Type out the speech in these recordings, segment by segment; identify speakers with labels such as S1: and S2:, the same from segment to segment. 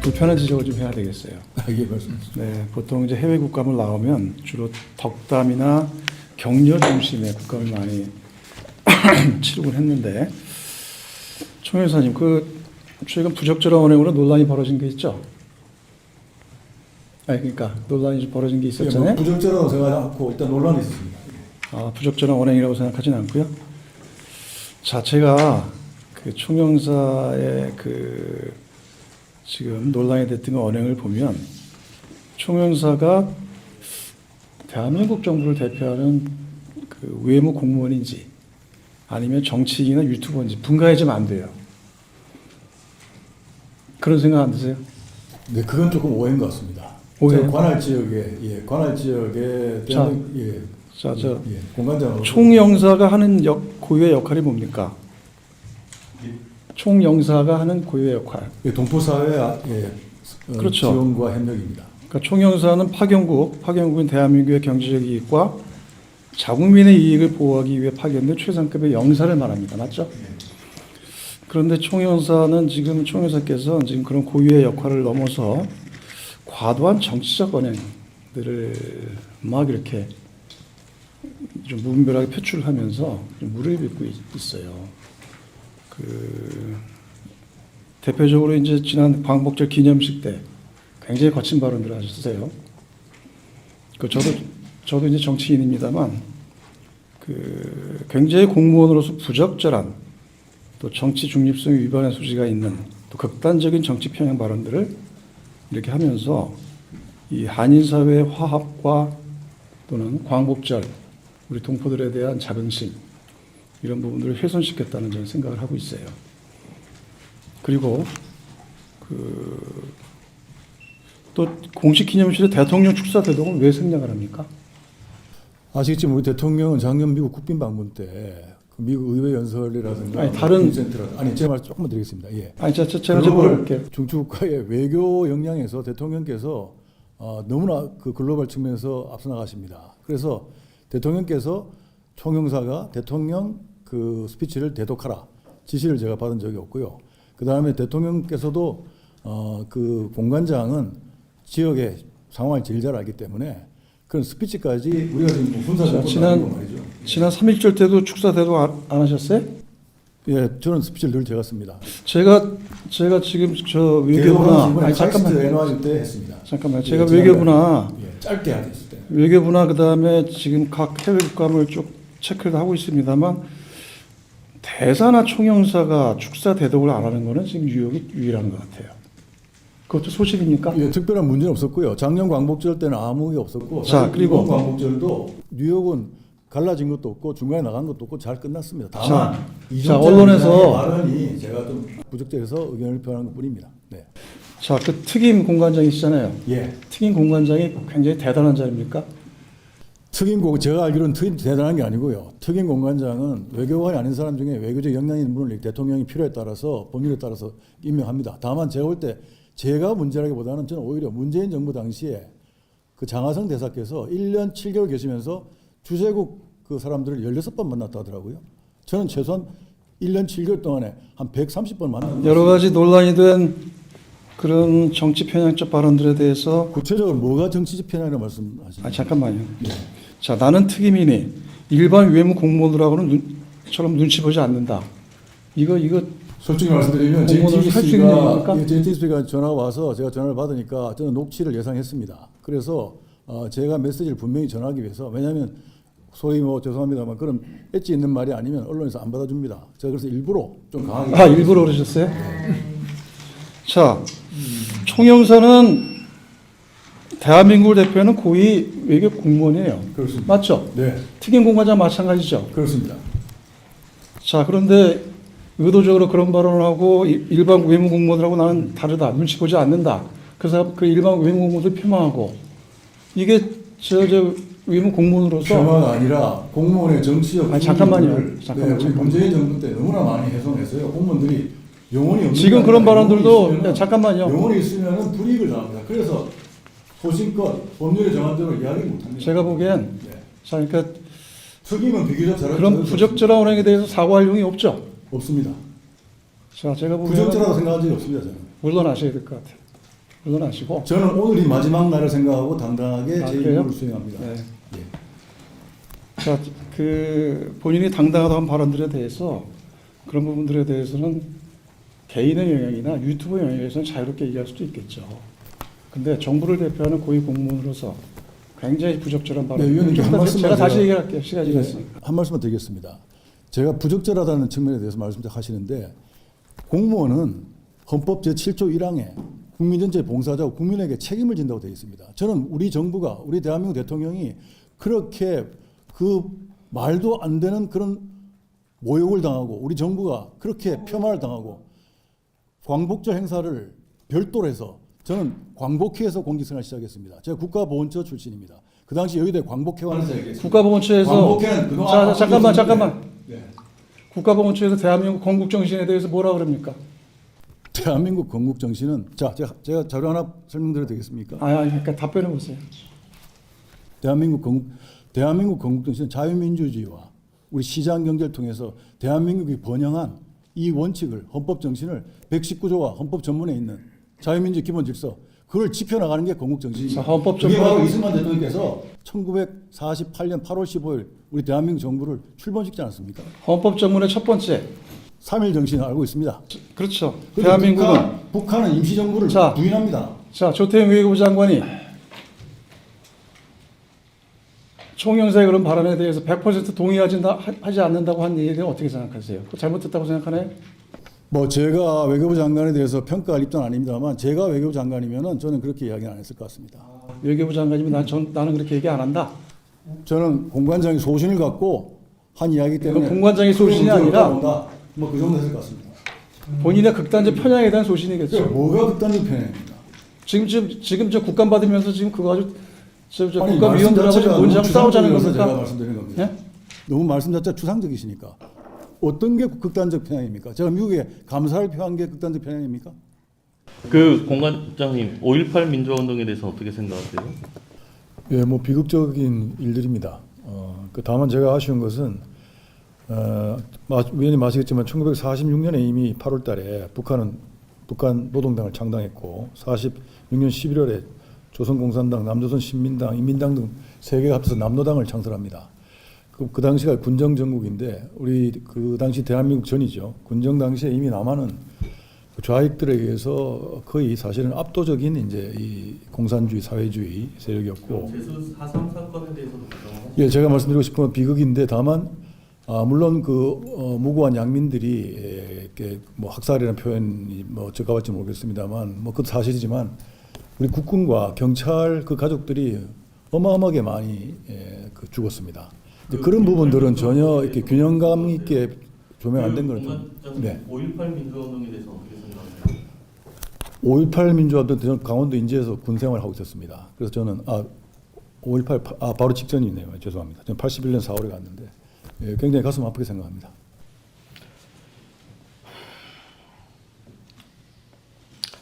S1: 불편한 지적을 좀 해야 되겠어요.
S2: 예, 말씀하시죠.
S1: 네, 보통 이제 해외 국감을 나오면 주로 덕담이나 격려 중심의 국감을 많이 치르곤 했는데, 총 여사님, 최근 부적절한 언행으로 논란이 벌어진 게 있죠? 아니, 그러니까 논란이 벌어진 게 있었잖아요.
S2: 뭐 부적절하다고 생각하지 않고 일단 논란이 있었습니다.
S1: 부적절한 언행이라고 생각하지는 않고요. 자, 제가 그 총영사의 지금 논란이 됐던 언행을 보면, 총영사가 대한민국 정부를 대표하는 외무 공무원인지 아니면 정치인이나 유튜버인지 분간이 좀 안 돼요. 그런 생각 안 드세요?
S2: 네, 그건 조금 오해인 것 같습니다.
S1: 오해요?
S2: 관할 지역에 공관장으로
S1: 총영사가 하는 고유의 역할이 뭡니까? 총영사가 하는 고유의 역할.
S2: 동포사회의
S1: 그렇죠.
S2: 지원과 협력입니다.
S1: 그러니까 총영사는 파견국은 대한민국의 경제적 이익과 자국민의 이익을 보호하기 위해 파견된 최상급의 영사를 말합니다. 맞죠? 그런데 총영사는 총영사께서 지금 그런 고유의 역할을 넘어서 과도한 정치적 언행들을 막 이렇게 좀 무분별하게 표출하면서 좀 무리를 빚고 있어요. 대표적으로 이제 지난 광복절 기념식 때 굉장히 거친 발언들을 하셨어요. 저도 이제 정치인입니다만 굉장히 공무원으로서 부적절한 또 정치 중립성 위반의 소지가 있는 또 극단적인 정치 편향 발언들을 이렇게 하면서 이 한인 사회의 화합과 또는 광복절 우리 동포들에 대한 자긍심 이런 부분들을 훼손시켰다는 저는 생각을 하고 있어요. 그리고 또 공식 기념실에 대통령 축사 대동을 왜 생략을 합니까?
S2: 아시겠지만 우리 대통령은 작년 미국 국빈 방문 때 미국 의회 연설이라든가 제 말 조금만 드리겠습니다. 예.
S1: 제가 볼게요.
S2: 중추국가의 외교 역량에서 대통령께서 너무나 글로벌 측면에서 앞서 나가십니다. 그래서 대통령께서 총영사가 대통령 스피치를 대독하라 지시를 제가 받은 적이 없고요. 그 다음에 대통령께서도 공관장은 지역의 상황을 제일 잘 알기 때문에 그런 스피치까지 우리가 지금 군사 정권이 아니고 말이죠.
S1: 지난 3.1절 때도 축사 대동 안 하셨어요?
S2: 예, 저는 스피치를 늘 제가 씁니다.
S1: 제가 지금 외교부나
S2: 잠깐만요. 때 했습니다.
S1: 잠깐만요. 제가 외교부나
S2: 짧게 하겠을 때.
S1: 외교부나 그다음에 지금 각 해외 국감을 쭉 체크를 하고 있습니다만 대사나 총영사가 축사 대동을 안 하는 거는 지금 뉴욕이 유일한 것 같아요. 그것도 소식입니까?
S2: 예, 특별한 문제는 없었고요. 작년 광복절 때는 아무 게 없었고.
S1: 자, 그리고
S2: 이번 광복절도 뉴욕은 갈라진 것도 없고 중간에 나간 것도 없고 잘 끝났습니다. 다만
S1: 언론에서
S2: 발언이 제가 좀 부적절해서 의견을 표현한 것뿐입니다. 네.
S1: 자, 특임 공관장이시잖아요.
S2: 예.
S1: 특임 공관장이 굉장히 대단한 자리입니까?
S2: 제가 알기로는 대단한 게 아니고요. 특임 공관장은 외교관이 아닌 사람 중에 외교적 역량이 있는 분을 대통령이 필요에 따라서 법률에 따라서 임명합니다. 다만 제가 볼 때 제가 문제라기보다는 저는 오히려 문재인 정부 당시에 장하성 대사께서 1년 7개월 계시면서 주재국 사람들을 16번 만났다 하더라고요. 저는 최소한 1년 7개월 동안에 한 130번 만났습니다.
S1: 여러 가지 논란이 된 그런 정치 편향적 발언들에 대해서
S2: 구체적으로 뭐가 정치적 편향이라고 말씀하시나요?
S1: 잠깐만요. 네. 자, 나는 특임이니 일반 외무 공무원들하고는 처럼 눈치 보지 않는다. 이거
S2: 솔직히 말씀드리면 JTBC가 전화가 와서 제가 전화를 받으니까 저는 녹취를 예상했습니다. 그래서 제가 메시지를 분명히 전하기 위해서, 왜냐하면 소위 죄송합니다만 그런 엣지 있는 말이 아니면 언론에서 안 받아줍니다. 제가 그래서 일부러 좀 강하게.
S1: 일부러 그러셨어요? 자, 총영사는 대한민국을 대표하는 고위 외교 공무원이에요.
S2: 그렇습니다.
S1: 맞죠?
S2: 네.
S1: 특임 공관장 마찬가지죠?
S2: 그렇습니다.
S1: 자, 그런데 의도적으로 그런 발언을 하고 일반 외무 공무원들하고 나는 다르다. 눈치 보지 않는다. 그래서 일반 외무 공무원들 폄하하고 이게 외무 공무원으로서
S2: 폄하가 아니라 공무원의 정치적
S1: 잠깐만요.
S2: 우리 문재인 정부 때 너무나 많이 훼손했어요. 공무원들이 영혼이 없는
S1: 지금 그런 발언들도 잠깐만요.
S2: 영혼이 있으면 불이익을 당합니다. 그래서 소신껏 법률에 정한 대로 이야기 못합니다.
S1: 제가 보기엔 자, 그러니까
S2: 특임은 비교적 잘하죠.
S1: 그런 부적절한 언행에 대해서 사과할 용이 없죠.
S2: 없습니다.
S1: 자, 제가 보기엔
S2: 부적절하다고 생각한 적이 없습니다. 저는.
S1: 물러나셔야 될 것 같아요. 물러나시고.
S2: 저는 오늘이 마지막 날을 생각하고 당당하게 제
S1: 그래요?
S2: 임무를 수행합니다.
S1: 네.
S2: 예.
S1: 자, 그 본인이 당당하다는 발언들에 대해서 그런 부분들에 대해서는 개인의 영향이나 유튜브 영향에서는 자유롭게 얘기할 수도 있겠죠. 근데 정부를 대표하는 고위 공무원으로서 굉장히 부적절한 발언.
S2: 네, 위원님, 한 말씀만
S1: 제가 다시
S2: 제가-
S1: 얘기할게요. 시간이
S2: 예,
S1: 지났으니까.
S2: 한 말씀만 드리겠습니다. 제가 부적절하다는 측면에 대해서 말씀하시는데 공무원은 헌법 제7조 1항에 국민 전체 봉사자고 국민에게 책임을 진다고 되어 있습니다. 저는 우리 정부가 우리 대한민국 대통령이 그렇게 그 말도 안 되는 그런 모욕을 당하고 우리 정부가 그렇게 폄하를 당하고 광복절 행사를 별도로 해서 저는 광복회에서 공직생활 시작했습니다. 제가 국가보훈처 출신입니다. 그 당시 여의도에 광복회관에서 얘기했습니다.
S1: 국가보훈처에서
S2: 광복회는 그동안
S1: 잠깐만.
S2: 네.
S1: 국가보훈처에서 대한민국 건국 정신에 대해서 뭐라 그럽니까?
S2: 대한민국 건국 정신은 제가 자료 하나 설명드려도 되겠습니까?
S1: 그러니까 답변해 보세요.
S2: 대한민국 건국 정신은 자유민주주의와 우리 시장 경제를 통해서 대한민국이 번영한 이 원칙을 헌법 정신을 119조와 헌법 전문에 있는 자유민주 기본 질서 그걸 지켜나가는 게 건국 정신입니다.
S1: 자, 헌법
S2: 그게
S1: 전문-
S2: 바로 이승만 대통령께서 1948년 8월 15일 우리 대한민국 정부를 출범시키지 않았습니까?
S1: 헌법 전문의 첫 번째.
S2: 3.1 정신을 알고 있습니다.
S1: 그렇죠.
S2: 근데
S1: 대한민국은
S2: 북한은 임시정부를
S1: 자.
S2: 부인합니다.
S1: 조태용 외교부 장관이 총영사의 그런 발언에 대해서 100% 하지 않는다고 한 얘기에 대해 어떻게 생각하세요? 그거 잘못됐다고 생각하나요?
S2: 뭐 제가 외교부 장관에 대해서 평가할 입장은 아닙니다만 제가 외교부 장관이면은 저는 그렇게 이야기는 안 했을 것 같습니다.
S1: 외교부 장관이면 나는 그렇게 얘기 안 한다.
S2: 저는 공관장이 소신을 갖고 한 이야기 때문에
S1: 공관장의 소신이 아니라
S2: 뭐그 정도 했을 것 같습니다.
S1: 본인의 극단적 편향에 대한 소신이겠죠.
S2: 뭐가 극단적 편향입니다.
S1: 지금 저 국감 받으면서 지금 그거 아주 저
S2: 아니,
S1: 국감위원들하고
S2: 말씀
S1: 지금
S2: 자체가
S1: 뭔지
S2: 너무
S1: 싸우자는
S2: 추상적이라서 제가
S1: 겁니까?
S2: 말씀드리는 겁니다.
S1: 예?
S2: 너무 말씀 자체가 추상적이시니까 어떤 게 극단적 편향입니까? 제가 미국에 감사를 표한 게 극단적 편향입니까?
S3: 그 공관장님 5.18 민주화운동에 대해서 어떻게 생각하세요?
S2: 예, 뭐 비극적인 일들입니다. 다만 제가 아쉬운 것은 위원님 아시겠지만 1946년에 이미 8월달에 북한 노동당을 창당했고 46년 11월에 조선공산당, 남조선 신민당, 인민당 등 세 개가 합쳐서 남노당을 창설합니다. 그 당시가 군정 정국인데 우리 그 당시 대한민국 전이죠. 군정 당시에 이미 남한은 좌익들에 의해서 거의 사실은 압도적인 이제 이 공산주의 사회주의 세력이었고.
S3: 제수 4.3 사건에 대해서도
S2: 예, 제가 말씀드리고 싶은 건 비극인데 다만 물론 무고한 양민들이 뭐 학살이라는 표현이 뭐 적합할지 모르겠습니다만 뭐 그것도 사실이지만 우리 국군과 경찰 그 가족들이 어마어마하게 많이 죽었습니다. 그런 부분들은 전혀 이렇게 균형감 있게 조명 안 된 거는 좀. 네.
S3: 5.18 민주화운동에 대해서 어떻게 생각하세요?
S2: 5.18 민주화도 저는 강원도 인제에서 군 생활을 하고 있었습니다. 그래서 저는 5.18 바로 직전이네요. 죄송합니다. 저는 81년 4월에 갔는데 굉장히 가슴 아프게 생각합니다.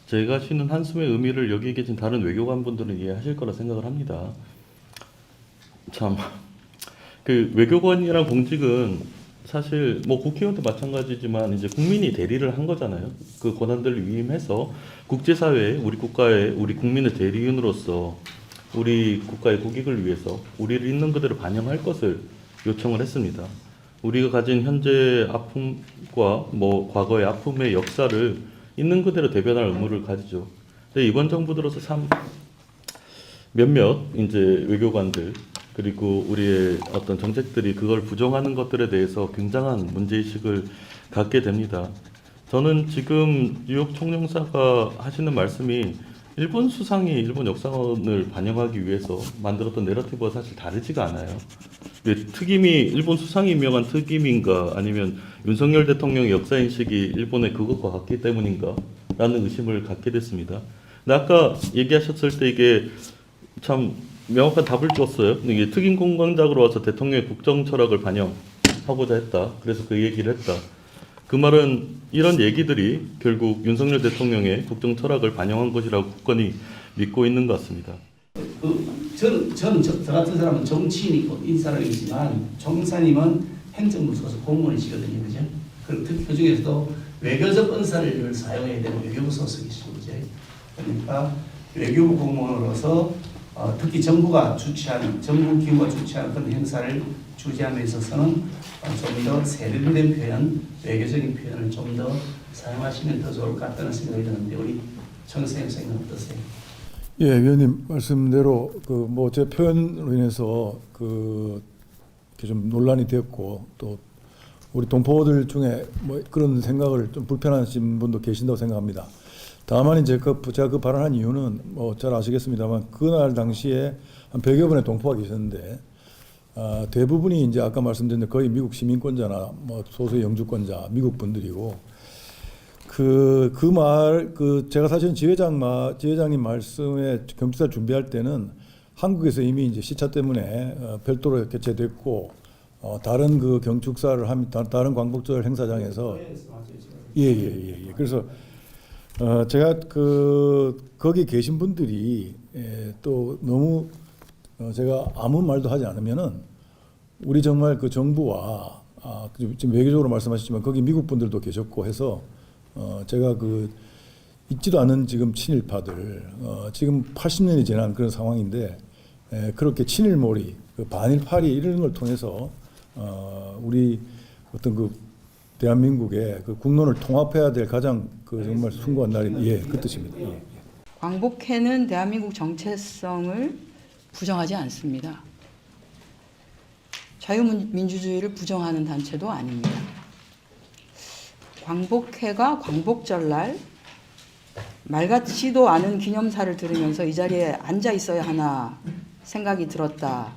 S3: 제가 쉬는 한숨의 의미를 여기 계신 다른 외교관분들은 이해하실 거라 생각을 합니다. 참, 그 외교관이란 공직은 사실 뭐 국회의원도 마찬가지지만 이제 국민이 대리를 한 거잖아요. 그 권한들을 위임해서 국제사회에 우리 국가의 우리 국민의 대리인으로서 우리 국가의 국익을 위해서 우리를 있는 그대로 반영할 것을 요청을 했습니다. 우리가 가진 현재 아픔과 뭐 과거의 아픔의 역사를 있는 그대로 대변할 의무를 가지죠. 근데 이번 정부 들어서 참 몇몇 이제 외교관들 그리고 우리의 어떤 정책들이 그걸 부정하는 것들에 대해서 굉장한 문제의식을 갖게 됩니다. 저는 지금 뉴욕 총영사가 하시는 말씀이 일본 수상이 일본 역사관을 반영하기 위해서 만들었던 내러티브와 사실 다르지가 않아요. 특임이 일본 수상이 임명한 특임인가 아니면 윤석열 대통령의 역사인식이 일본의 그것과 같기 때문인가 라는 의심을 갖게 됐습니다. 근데 아까 얘기하셨을 때 이게 참 명확한 답을 줬어요. 이게 특임 공관장으로 와서 대통령의 국정 철학을 반영하고자 했다. 그래서 그 얘기를 했다. 그 말은 이런 얘기들이 결국 윤석열 대통령의 국정 철학을 반영한 것이라고 굳건히 믿고 있는 것 같습니다.
S4: 저는 저 같은 사람은 정치인이고 인사력이지만 총사님은 행정부 소속 공무원이시거든요, 그죠? 그 중에서도 외교적 언사를 사용해야 되는 외교부 소속이시고, 그죠? 그러니까 외교부 공무원으로서 특히 정부가 주최하는 정부 기구가 주최하는 그런 행사를 주재함에 있어서는 좀 더 세련된 표현, 외교적인 표현을 좀 더 사용하시면 더 좋을 것 같다는 생각이 드는데 우리 정선생 생각은 어떠세요?
S2: 예, 위원님 말씀대로 그 뭐 제 표현으로 인해서 좀 논란이 되었고 또 우리 동포들 중에 뭐 그런 생각을 좀 불편하신 분도 계신다고 생각합니다. 다만 이제 제가 그 발언한 이유는 뭐 잘 아시겠습니다만 그날 당시에 한 100여 분의 동포가 계셨는데 대부분이 이제 아까 말씀드린 거의 미국 시민권자나 뭐 소수의 영주권자 미국 분들이고 제가 사실은 지회장님 말씀에 경축사를 준비할 때는 한국에서 이미 이제 시차 때문에 별도로 개최됐고 다른 그 경축사를 다른 광복절 행사장에서 예. 그래서 제가 거기 계신 분들이 또 너무 제가 아무 말도 하지 않으면은 우리 정말 그 정부와 지금 외교적으로 말씀하셨지만 거기 미국 분들도 계셨고 해서 제가 있지도 않은 지금 친일파들 지금 80년이 지난 그런 상황인데 그렇게 친일몰이 반일파리 이런 걸 통해서 우리 어떤 대한민국의 국론을 통합해야 될 가장 정말 숭고한 날이 그 뜻입니다. 예.
S5: 광복회는 대한민국 정체성을 부정하지 않습니다. 자유민주주의를 부정하는 단체도 아닙니다. 광복회가 광복절날 말 같지도 않은 기념사를 들으면서 이 자리에 앉아 있어야 하나 생각이 들었다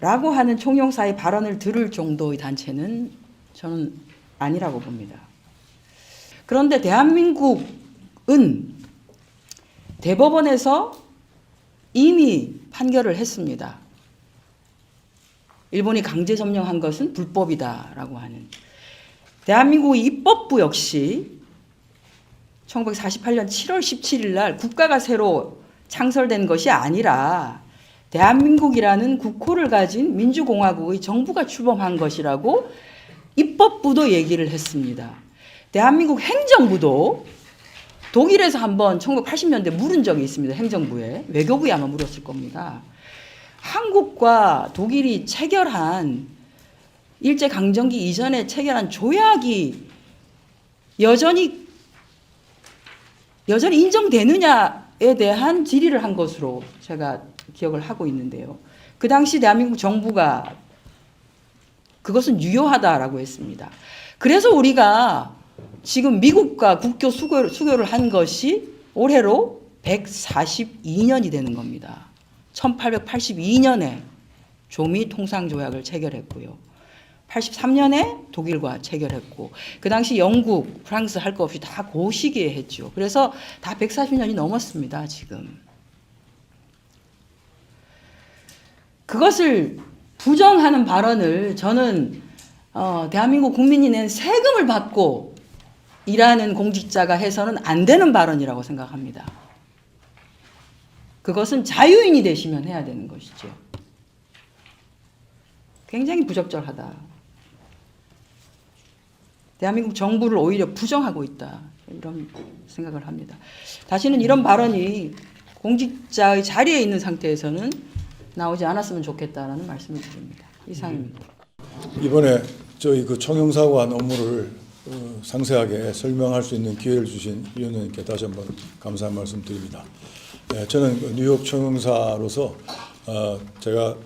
S5: 라고 하는 총영사의 발언을 들을 정도의 단체는 저는 아니라고 봅니다. 그런데 대한민국은 대법원에서 이미 판결을 했습니다. 일본이 강제 점령한 것은 불법이다라고 하는. 대한민국 입법부 역시 1948년 7월 17일 날 국가가 새로 창설된 것이 아니라 대한민국이라는 국호를 가진 민주공화국의 정부가 출범한 것이라고 입법부도 얘기를 했습니다. 대한민국 행정부도 독일에서 한번 1980년대 물은 적이 있습니다. 행정부에. 외교부에 아마 물었을 겁니다. 한국과 독일이 체결한 일제강점기 이전에 체결한 조약이 여전히 인정되느냐에 대한 질의를 한 것으로 제가 기억을 하고 있는데요. 그 당시 대한민국 정부가 그것은 유효하다라고 했습니다. 그래서 우리가 지금 미국과 국교 수교를 한 것이 올해로 142년이 되는 겁니다. 1882년에 조미 통상조약을 체결했고요. 83년에 독일과 체결했고 그 당시 영국, 프랑스 할 거 없이 다 그 시기에 했죠. 그래서 다 140년이 넘었습니다. 지금. 그것을 부정하는 발언을 저는 대한민국 국민이 낸 세금을 받고 일하는 공직자가 해서는 안 되는 발언이라고 생각합니다. 그것은 자유인이 되시면 해야 되는 것이죠. 굉장히 부적절하다. 대한민국 정부를 오히려 부정하고 있다. 이런 생각을 합니다. 다시는 이런 발언이 공직자의 자리에 있는 상태에서는 나오지 않았으면 좋겠다라는 말씀을 드립니다. 이상입니다.
S2: 이번에 저희 총영사관 업무를 상세하게 설명할 수 있는 기회를 주신 위원님께 다시 한번 감사한 말씀 드립니다. 저는 뉴욕 총영사로서 제가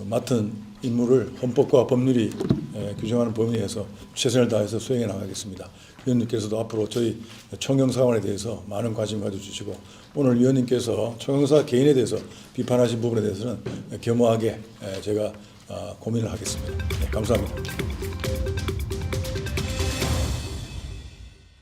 S2: 맡은 임무를 헌법과 법률이 규정하는 범위에서 최선을 다해서 수행해 나가겠습니다. 위원님께서도 앞으로 저희 총영사관에 대해서 많은 관심 가져주시고 오늘 위원님께서 총영사 개인에 대해서 비판하신 부분에 대해서는 겸허하게 제가 고민을 하겠습니다. 감사합니다.